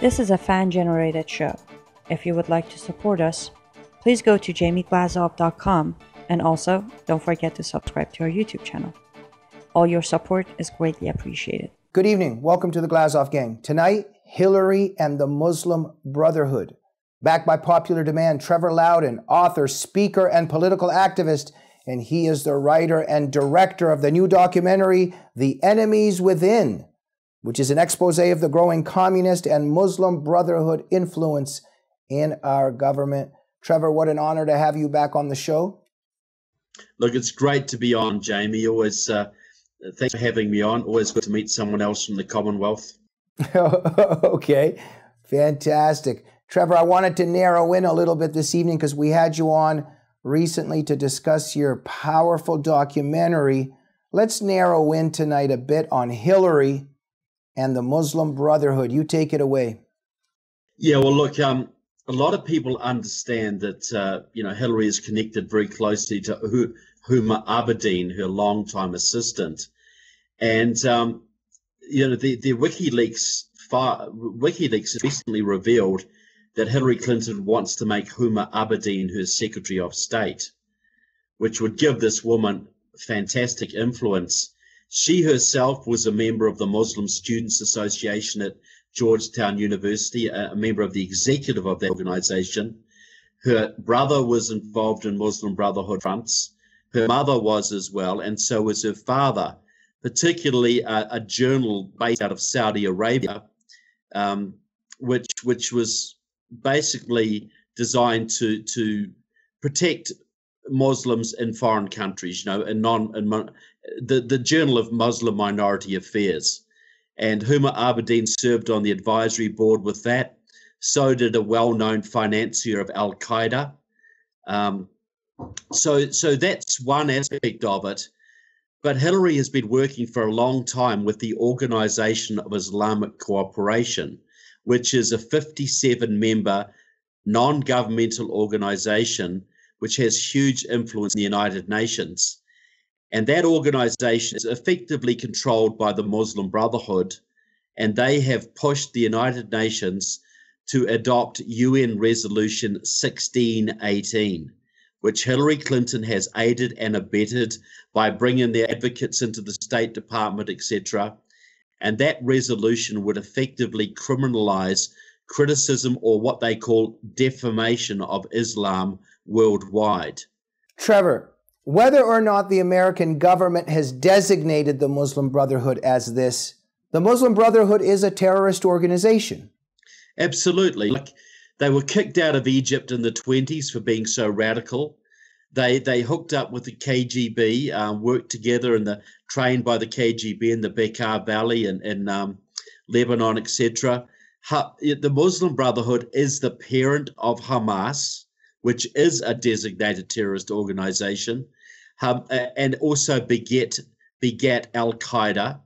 This is a fan-generated show. If you would like to support us, please go to jamieglazov.com, and also don't forget to subscribe to our YouTube channel. All your support is greatly appreciated. Good evening. Welcome to the Glazov Gang. Tonight, Hillary and the Muslim Brotherhood. Backed by popular demand, Trevor Loudon, author, speaker, and political activist, and he is the writer and director of the new documentary, The Enemies Within, which is an expose of the growing communist and Muslim Brotherhood influence in our government. Trevor, what an honor to have you back on the show. Look, it's great to be on, Jamie. Always, thanks for having me on. Always good to meet someone else from the Commonwealth. Okay, fantastic. Trevor, I wanted to narrow in a little bit this evening because we had you on recently to discuss your powerful documentary. Let's narrow in tonight a bit on Hillary and the Muslim Brotherhood. You take it away. Yeah, well, look, a lot of people understand that, Hillary is connected very closely to Huma Abedin, her longtime assistant. And, the WikiLeaks recently revealed that Hillary Clinton wants to make Huma Abedin her Secretary of State, which would give this woman fantastic influence. She herself was a member of the Muslim Students Association at Georgetown University, a member of the executive of that organization. Her brother was involved in Muslim Brotherhood fronts. Her mother was as well, and so was her father, particularly a journal based out of Saudi Arabia, which was basically designed to protect Muslims in foreign countries, the Journal of Muslim Minority Affairs. And Huma Abedin served on the advisory board with that. So did a well-known financier of Al-Qaeda. So that's one aspect of it. But Hillary has been working for a long time with the Organization of Islamic Cooperation, which is a 57-member non-governmental organization which has huge influence in the United Nations. And that organization is effectively controlled by the Muslim Brotherhood, and they have pushed the United Nations to adopt UN Resolution 1618, which Hillary Clinton has aided and abetted by bringing their advocates into the State Department, etc. And that resolution would effectively criminalize criticism or what they call defamation of Islam worldwide. Trevor, whether or not the American government has designated the Muslim Brotherhood as this, the Muslim Brotherhood is a terrorist organization. Absolutely. Like, they were kicked out of Egypt in the 20s for being so radical. They hooked up with the KGB, worked together trained by the KGB in the Bekaa Valley in Lebanon, etc. The Muslim Brotherhood is the parent of Hamas, which is a designated terrorist organization, and also begat Al-Qaeda,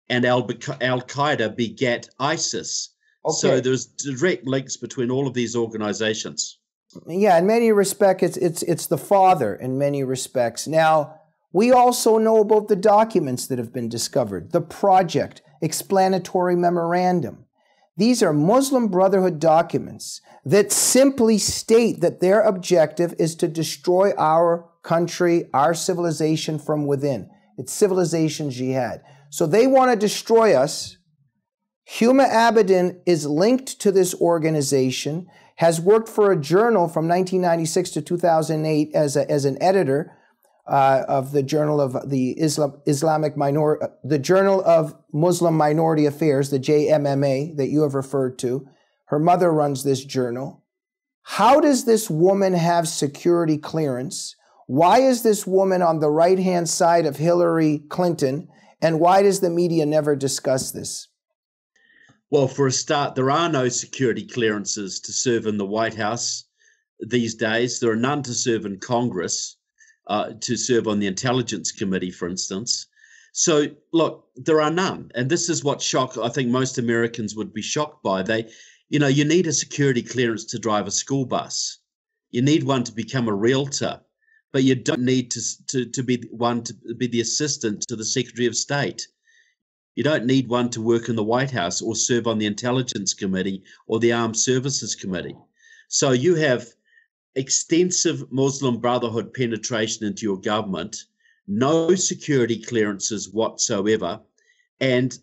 and Al-Qaeda begat ISIS. Okay. So there's direct links between all of these organizations. Yeah, in many respects, it's the father in many respects. Now, we also know about the documents that have been discovered, the project, explanatory memorandum. These are Muslim Brotherhood documents that simply state that their objective is to destroy our country, our civilization from within. It's civilization jihad. So they want to destroy us. Huma Abedin is linked to this organization, has worked for a journal from 1996 to 2008 as an editor of the Journal of the the Journal of Muslim Minority Affairs, the JMMA that you have referred to. Her mother runs this journal. How does this woman have security clearance? Why is this woman on the right-hand side of Hillary Clinton? And why does the media never discuss this? Well, for a start, there are no security clearances to serve in the White House these days. There are none to serve in Congress, to serve on the Intelligence Committee, for instance. So, look, there are none. And this is what I think most Americans would be shocked by. You need a security clearance to drive a school bus. You need one to become a realtor. But you don't need to be the assistant to the Secretary of State. You don't need one to work in the White House or serve on the Intelligence Committee or the Armed Services Committee. So you have extensive Muslim Brotherhood penetration into your government, no security clearances whatsoever. And,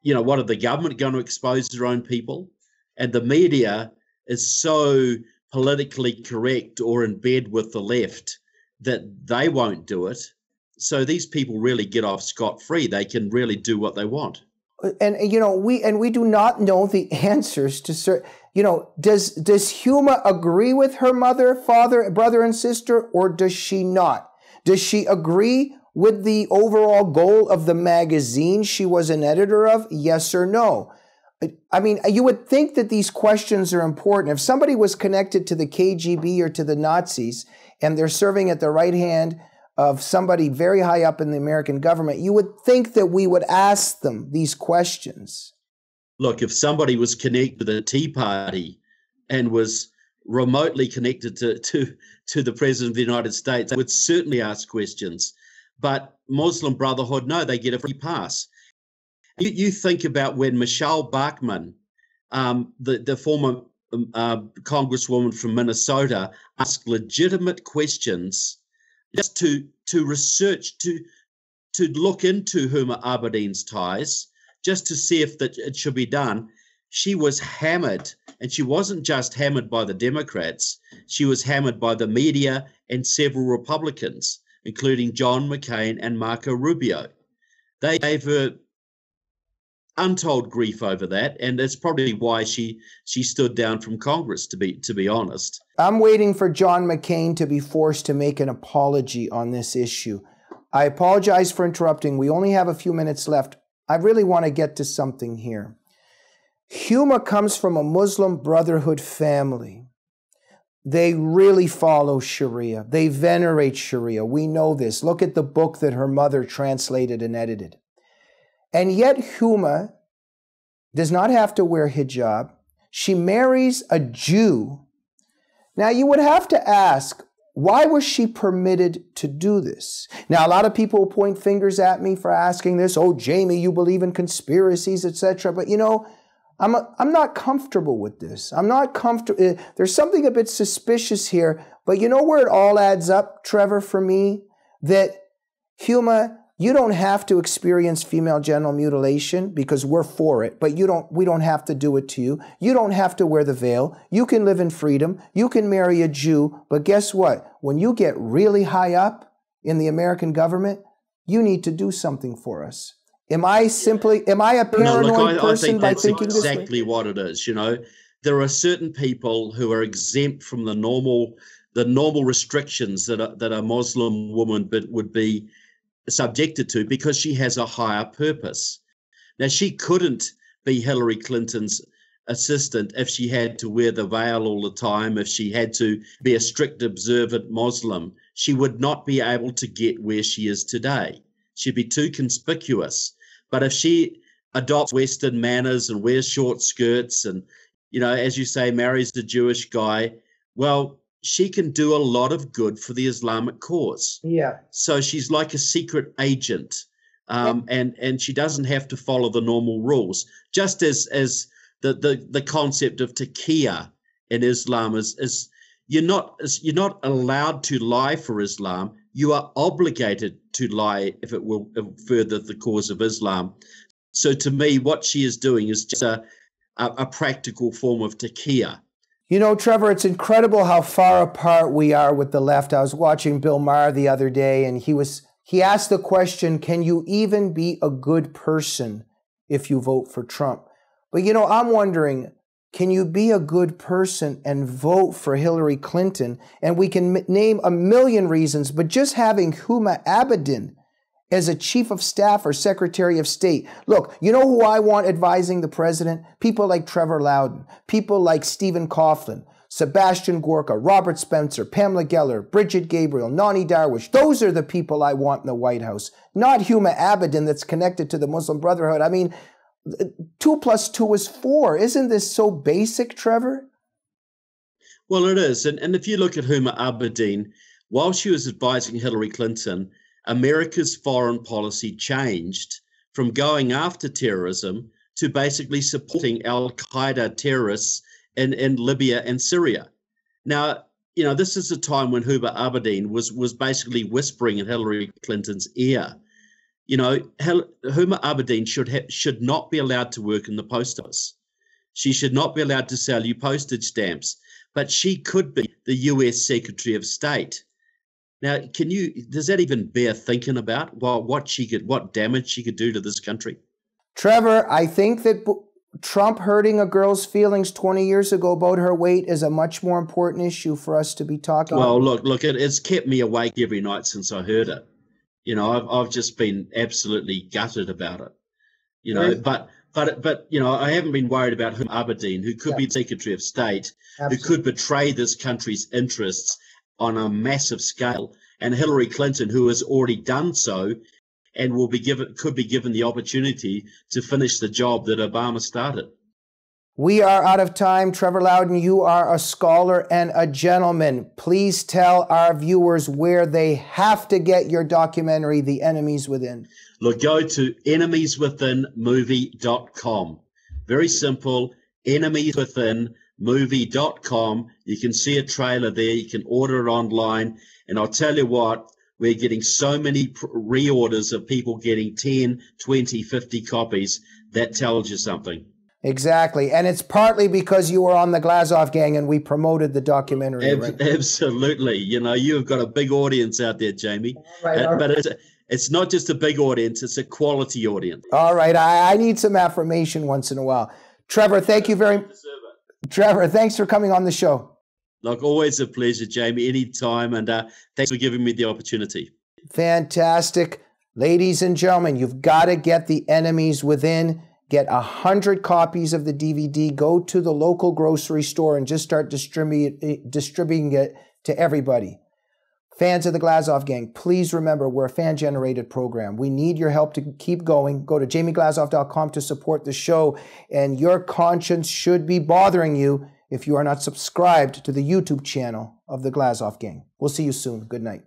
you know, what are the government going to expose their own people? And the media is so politically correct or in bed with the left that they won't do it. So these people really get off scot-free. They can really do what they want. And you know, we do not know the answers to certain. You know, does Huma agree with her mother, father, brother, and sister, or does she not? Does she agree with the overall goal of the magazine she was an editor of? Yes or no? I mean, you would think that these questions are important. If somebody was connected to the KGB or to the Nazis and they're serving at the right hand of somebody very high up in the American government, you would think that we would ask them these questions. Look, if somebody was connected to the Tea Party and was remotely connected to the President of the United States, they would certainly ask questions. But Muslim Brotherhood, no, they get a free pass. You think about when Michelle Bachmann, the former congresswoman from Minnesota, asked legitimate questions just to research, to look into Huma Abedin's ties, just to see if that it should be done. She was hammered, and she wasn't just hammered by the Democrats. She was hammered by the media and several Republicans, including John McCain and Marco Rubio. They gave her untold grief over that, and that's probably why she stood down from Congress, to be honest. I'm waiting for John McCain to be forced to make an apology on this issue. I apologize for interrupting. We only have a few minutes left. I really want to get to something here. Huma comes from a Muslim Brotherhood family. They really follow Sharia. They venerate Sharia. We know this. Look at the book that her mother translated and edited. And yet Huma does not have to wear hijab. She marries a Jew. Now you would have to ask, why was she permitted to do this? Now, a lot of people point fingers at me for asking this. Oh, Jamie, you believe in conspiracies, etc. But, you know, I'm not comfortable with this. I'm not comfortable. There's something a bit suspicious here. But you know where it all adds up, Trevor, for me? That Huma, you don't have to experience female genital mutilation because we're for it, but we don't have to do it to you. You don't have to wear the veil. You can live in freedom. You can marry a Jew. But guess what? When you get really high up in the American government, you need to do something for us. Am I a paranoid person by thinking this way? That's exactly what it is. You know, there are certain people who are exempt from the normal restrictions that a Muslim woman would be subjected to because she has a higher purpose. Now, she couldn't be Hillary Clinton's assistant if she had to wear the veil all the time, if she had to be a strict observant Muslim. She would not be able to get where she is today. She'd be too conspicuous. But if she adopts Western manners and wears short skirts and, you know, as you say, marries the Jewish guy, well, she can do a lot of good for the Islamic cause. Yeah. So she's like a secret agent, and she doesn't have to follow the normal rules. Just as the concept of taqiyya in Islam is you're not allowed to lie for Islam. You are obligated to lie if it will further the cause of Islam. So to me, what she is doing is just a practical form of taqiyya. You know, Trevor, it's incredible how far apart we are with the left. I was watching Bill Maher the other day, and he asked the question, can you even be a good person if you vote for Trump? But, you know, I'm wondering, can you be a good person and vote for Hillary Clinton? And we can name a million reasons, but just having Huma Abedin as a chief of staff or secretary of state. Look, you know who I want advising the president? People like Trevor Loudon, people like Stephen Coughlin, Sebastian Gorka, Robert Spencer, Pamela Geller, Bridget Gabriel, Nani Darwish. Those are the people I want in the White House, not Huma Abedin that's connected to the Muslim Brotherhood. I mean, 2 + 2 is 4. Isn't this so basic, Trevor? Well, it is. And if you look at Huma Abedin, while she was advising Hillary Clinton, America's foreign policy changed from going after terrorism to basically supporting al-Qaeda terrorists in Libya and Syria. Now, you know, this is a time when Huma Abedin was basically whispering in Hillary Clinton's ear. You know, Huma Abedin should not be allowed to work in the post office. She should not be allowed to sell you postage stamps, but she could be the US Secretary of State. Now, does that even bear thinking about? Well, what damage she could do to this country? Trevor, I think that Trump hurting a girl's feelings 20 years ago about her weight is a much more important issue for us to be talking about. Well, look, it's kept me awake every night since I heard it. You know, I've just been absolutely gutted about it. You know, but you know, I haven't been worried about Huma Abedin, who could be Secretary of State, who could betray this country's interests on a massive scale, and Hillary Clinton, who has already done so, and could be given the opportunity to finish the job that Obama started. We are out of time. Trevor Loudon, you are a scholar and a gentleman. Please tell our viewers where they have to get your documentary, The Enemies Within. Look, go to enemieswithinmovie.com. Very simple, enemieswithinmovie.com. You can see a trailer there. You can order it online. And I'll tell you what, we're getting so many reorders of people getting 10, 20, 50 copies. That tells you something. Exactly. And it's partly because you were on the Glazov Gang and we promoted the documentary. Right? Absolutely. You know, you've got a big audience out there, Jamie. All right. But it's not just a big audience, it's a quality audience. All right. I need some affirmation once in a while. Trevor, thank you Trevor, thanks for coming on the show. Look, always a pleasure, Jamie, anytime. And thanks for giving me the opportunity. Fantastic. Ladies and gentlemen, you've got to get The Enemies Within. Get 100 copies of the DVD. Go to the local grocery store and just start distributing it to everybody. Fans of the Glazov Gang, please remember we're a fan-generated program. We need your help to keep going. Go to jamieglazov.com to support the show. And your conscience should be bothering you if you are not subscribed to the YouTube channel of the Glazov Gang. We'll see you soon. Good night.